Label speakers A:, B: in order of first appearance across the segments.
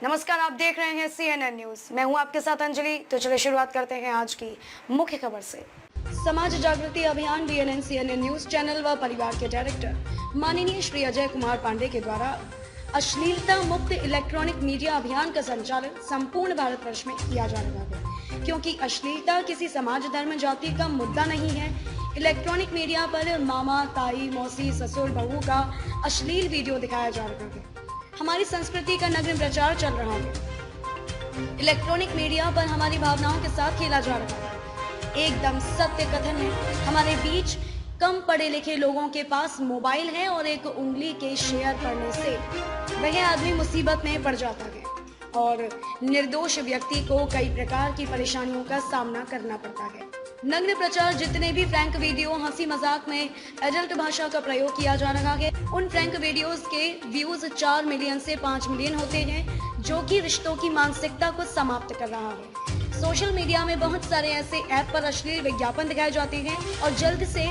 A: नमस्कार, आप देख रहे हैं CNN न्यूज। मैं हूं आपके साथ अंजलि। तो चलिए शुरुआत करते हैं आज की मुख्य खबर से। समाज जागृति अभियान BNN CNN न्यूज चैनल व परिवार के डायरेक्टर माननीय श्री अजय कुमार पांडे के द्वारा अश्लीलता मुक्त इलेक्ट्रॉनिक मीडिया अभियान का संचालन संपूर्ण भारतवर्ष में किया जा रहा है, क्योंकि अश्लीलता किसी समाज, धर्म, जाति का मुद्दा नहीं है। इलेक्ट्रॉनिक मीडिया पर मामा, ताई, मौसी, ससुर, बहू का अश्लील वीडियो दिखाया जा रहा है। हमारी संस्कृति का नग्न प्रचार चल रहा है। इलेक्ट्रॉनिक मीडिया पर हमारी भावनाओं के साथ खेला जा रहा है। एकदम सत्य कथन है। हमारे बीच कम पढ़े लिखे लोगों के पास मोबाइल है और एक उंगली के शेयर करने से वह आदमी मुसीबत में पड़ जाता है और निर्दोष व्यक्ति को कई प्रकार की परेशानियों का सामना करना पड़ता है। नग्न प्रचार, जितने भी फ्रैंक वीडियो, हंसी मजाक में एडल्ट भाषा का प्रयोग किया जा रहा है, उन फ्रैंक वीडियोस के व्यूज 4 मिलियन से 5 मिलियन होते हैं, जो कि रिश्तों की मानसिकता को समाप्त कर रहा है। सोशल मीडिया में बहुत सारे ऐसे ऐप पर अश्लील विज्ञापन दिखाए जाते हैं और जल्द से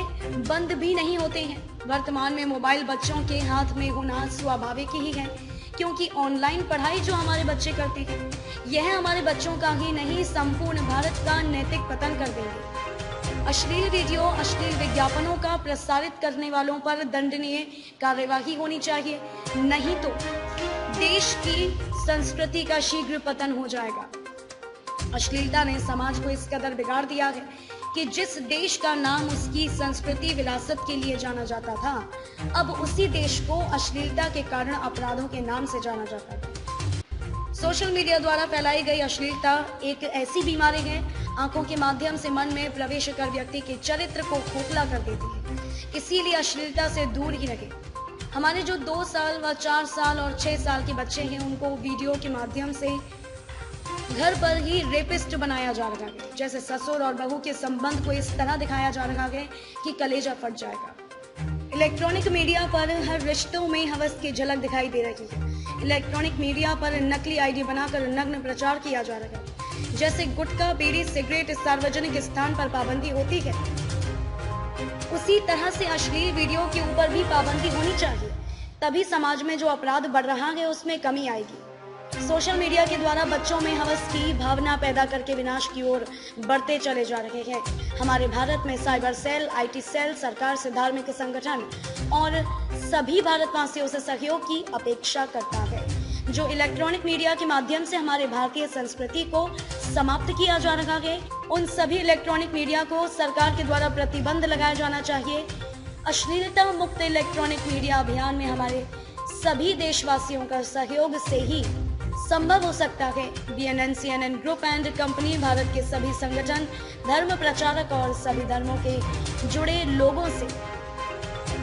A: बंद भी नहीं होते हैं। वर्तमान में मोबाइल बच्चों के हाथ में होना स्वाभाविक ही है, क्योंकि ऑनलाइन पढ़ाई जो हमारे बच्चे करते हैं, यह हमारे बच्चों का ही नहीं, संपूर्ण भारत का नैतिक पतन कर देंगे। अश्लील वीडियो, अश्लील विज्ञापनों का प्रसारित करने वालों पर दंडनीय कार्यवाही होनी चाहिए, नहीं तो देश की संस्कृति का शीघ्र पतन हो जाएगा। अश्लीलता ने समाज को इस कदर बिगाड़ दिया है कि जिस देश का नाम उसकी संस्कृति विरासत के लिए जाना जाता था, अब उसी देश को अश्लीलता के कारण अपराधों के नाम से जाना जाता है। सोशल मीडिया द्वारा फैलाई गई अश्लीलता एक ऐसी बीमारी है, आंखों के माध्यम से मन में प्रवेश कर व्यक्ति के चरित्र को खोखला कर देती है। इसीलिए अश्लीलता से दूर ही रहे। हमारे जो 2 साल व 4 साल और 6 साल के बच्चे हैं, उनको वीडियो के माध्यम से घर पर ही रेपिस्ट बनाया जा रहा है। जैसे ससुर और बहू के संबंध को इस तरह दिखाया जा रहा है कि कलेजा फट जाएगा। इलेक्ट्रॉनिक मीडिया पर हर रिश्तों में हवस की झलक दिखाई दे रही है। इलेक्ट्रॉनिक मीडिया पर नकली आईडी बनाकर नग्न प्रचार किया जा रहा है। जैसे गुटखा, बीड़ी, सिगरेट सार्वजनिक स्थान पर पाबंदी होती है, उसी तरह से अश्लील वीडियो के ऊपर भी पाबंदी होनी चाहिए। तभी समाज में जो अपराध बढ़ रहा है उसमें कमी आएगी। सोशल मीडिया के द्वारा बच्चों में हवस की भावना पैदा करके विनाश की ओर बढ़ते चले जा रहे हैं। हमारे भारत में साइबर सेल, IT सेल, सरकार से धार्मिक संगठन और सभी भारतवासियों से सहयोग की अपेक्षा करता है। जो इलेक्ट्रॉनिक मीडिया के माध्यम से हमारे भारतीय संस्कृति को समाप्त किया जा रहा है, उन सभी इलेक्ट्रॉनिक मीडिया को सरकार के द्वारा प्रतिबंध लगाया जाना चाहिए। अश्लीलता मुक्त इलेक्ट्रॉनिक मीडिया अभियान में हमारे सभी देशवासियों का सहयोग से ही संभव हो सकता है। BNN CNN group and company Bharat के सभी संगठन, धर्म प्रचारक और सभी धर्मों के जुड़े लोगों से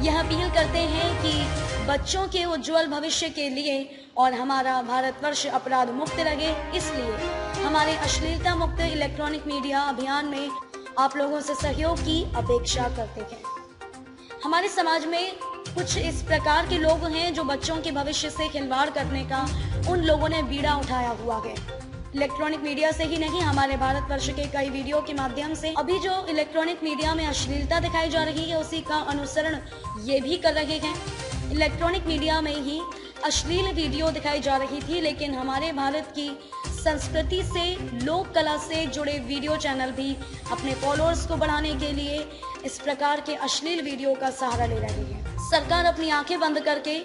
A: यह अपील करते हैं कि बच्चों के उज्जवल भविष्य के लिए और हमारा भारतवर्ष अपराध मुक्त रहे, इसलिए हमारे अश्लीलता मुक्त इलेक्ट्रॉनिक मीडिया अभियान में आप लोगों से सहयोग की अपेक्षा करते हैं। हमारे समाज में कुछ इस प्रकार के लोग हैं जो बच्चों के भविष्य से खिलवाड़ करने का उन लोगों ने बीड़ा उठाया हुआ है। इलेक्ट्रॉनिक मीडिया से ही नहीं, हमारे भारतवर्ष के कई वीडियो के माध्यम से अभी जो इलेक्ट्रॉनिक मीडिया में अश्लीलता दिखाई जा रही है, उसी का अनुसरण ये भी कर रहे हैं। इलेक्ट्रॉनिक मीडिया में ही अश्लील वीडियो दिखाई जा रही थी, लेकिन हमारे भारत की संस्कृति से, लोक कला से जुड़े वीडियो चैनल भी अपने फॉलोअर्स को बढ़ाने के लिए इस प्रकार के अश्लील वीडियो का सहारा ले रही है। सरकार अपनी आंखें बंद करके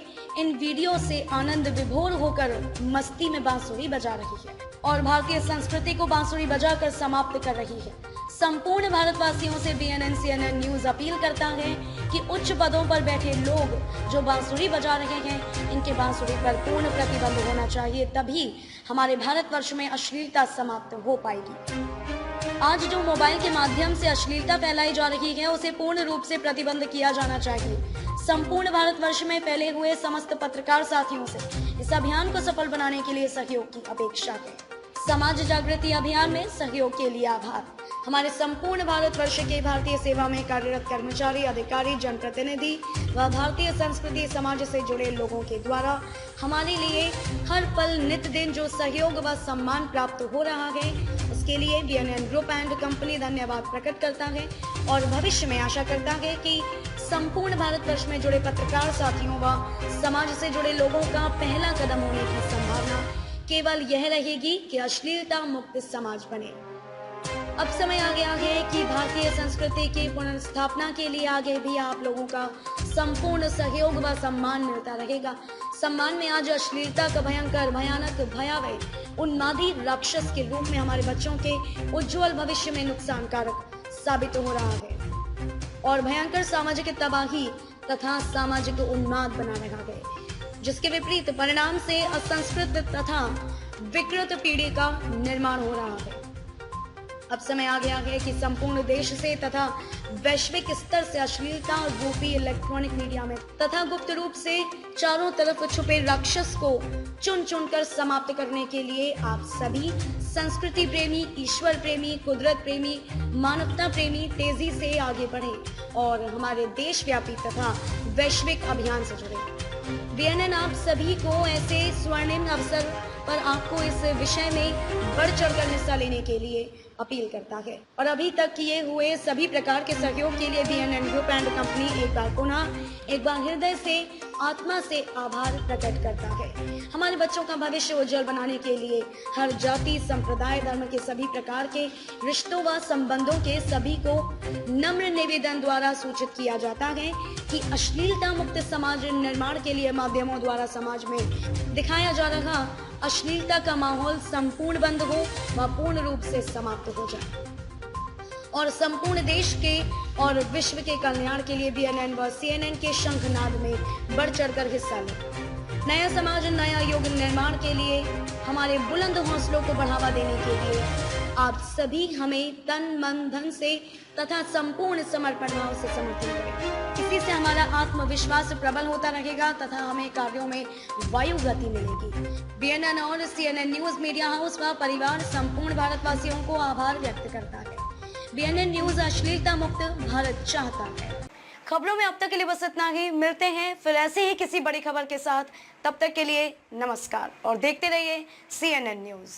A: इन वीडियो से आनंद विभोर होकर मस्ती में बांसुरी बजा रही है और भारतीय संस्कृति को बांसुरी बजाकर समाप्त कर रही है। संपूर्ण भारतवासियों से BNN CNN न्यूज अपील करता है कि उच्च पदों पर बैठे लोग जो बांसुरी बजा रहे हैं, इनके बांसुरी पर पूर्ण प्रतिबंध होना चाहिए, तभी हमारे भारतवर्ष में अश्लीलता समाप्त हो पाएगी। आज जो मोबाइल के माध्यम से अश्लीलता फैलाई जा रही है, उसे पूर्ण रूप से प्रतिबंध किया जाना चाहिए। संपूर्ण भारतवर्ष में फैले हुए समस्त पत्रकार साथियों से इस अभियान को सफल बनाने के लिए सहयोग की अपेक्षा है। समाज जागृति अभियान में सहयोग के लिए आभार। हमारे संपूर्ण भारतवर्ष के भारतीय सेवा में कार्यरत कर्मचारी, अधिकारी, जनप्रतिनिधि व भारतीय संस्कृति समाज से जुड़े लोगों के द्वारा हमारे लिए हर पल नित दिन जो सहयोग व सम्मान प्राप्त हो रहा है, उसके लिए BNN ग्रुप एंड कंपनी धन्यवाद प्रकट करता है और भविष्य में आशा करता है कि संपूर्ण भारतवर्ष में जुड़े पत्रकार साथियों व समाज से जुड़े लोगों का पहला कदम होने की संभावना केवल यह रहेगी कि अश्लीलता मुक्त समाज बने। अब समय आ गया है कि भारतीय संस्कृति की पुनर्स्थापना के लिए आगे भी आप लोगों का संपूर्ण सहयोग व सम्मान मिलता रहेगा। सम्मान में आज अश्लीलता का भयानक भयावह उन्मादी राक्षस के रूप में हमारे बच्चों के उज्जवल भविष्य में नुकसानकारक साबित हो रहा है और भयंकर सामाजिक तबाही तथा सामाजिक उन्माद बना रहा है, जिसके विपरीत परिणाम से असंस्कृत तथा विकृत पीढ़ी का निर्माण हो रहा है। अब समय आ गया है कि संपूर्ण देश से तथा वैश्विक स्तर से अश्लीलता और रूपी इलेक्ट्रॉनिक मीडिया में तथा गुप्त रूप से चारों तरफ छुपे राक्षस को चुन चुनकर समाप्त करने के लिए आप सभी संस्कृति प्रेमी, ईश्वर प्रेमी, कुदरत प्रेमी, मानवता प्रेमी तेजी से आगे बढ़े और हमारे देशव्यापी तथा वैश्विक अभियान से जुड़े। बीएनएन आप सभी को ऐसे स्वर्णिम अवसर पर आपको इस विषय में बढ़ चढ़कर हिस्सा लेने के लिए अपील करता है और अभी तक किए हुए सभी प्रकार के सहयोग के लिए बीएनएन ग्रुप एंड कंपनी एक बार हृदय से, आत्मा से आभार प्रकट करता है। हमारे बच्चों का भविष्य उज्जवल बनाने के लिए हर जाति, संप्रदाय, धर्म के सभी प्रकार के रिश्तों व संबंधों के सभी को नम्र निवेदन द्वारा सूचित किया जाता है कि अश्लीलता मुक्त समाज निर्माण के लिए माध्यमों द्वारा समाज में दिखाया जा रहा अश्लीलता का माहौल संपूर्ण बंद हो व पूर्ण रूप से समाप्त हो जाए और संपूर्ण देश के और विश्व के कल्याण के लिए बीएनएन व सीएनएन के शंखनाद में बढ़ चढ़कर हिस्सा लें। नया समाज, नया युग निर्माण के लिए हमारे बुलंद हौसलों को बढ़ावा देने के लिए आप सभी हमें तन, मन, धन से तथा संपूर्ण समर्पण भाव से समर्थन करें। इसी से हमारा आत्मविश्वास प्रबल होता रहेगा तथा हमें कार्यों में वायु गति मिलेगी। बीएनएन और सीएनएन न्यूज मीडिया हाउस व परिवार संपूर्ण भारतवासियों को आभार व्यक्त करता है। बीएनएन न्यूज अश्लीलता मुक्त भारत चाहता है। खबरों में अब तक के लिए बस इतना ही। मिलते हैं फिर ऐसे ही किसी बड़ी खबर के साथ। तब तक के लिए नमस्कार और देखते रहिए सीएनएन न्यूज।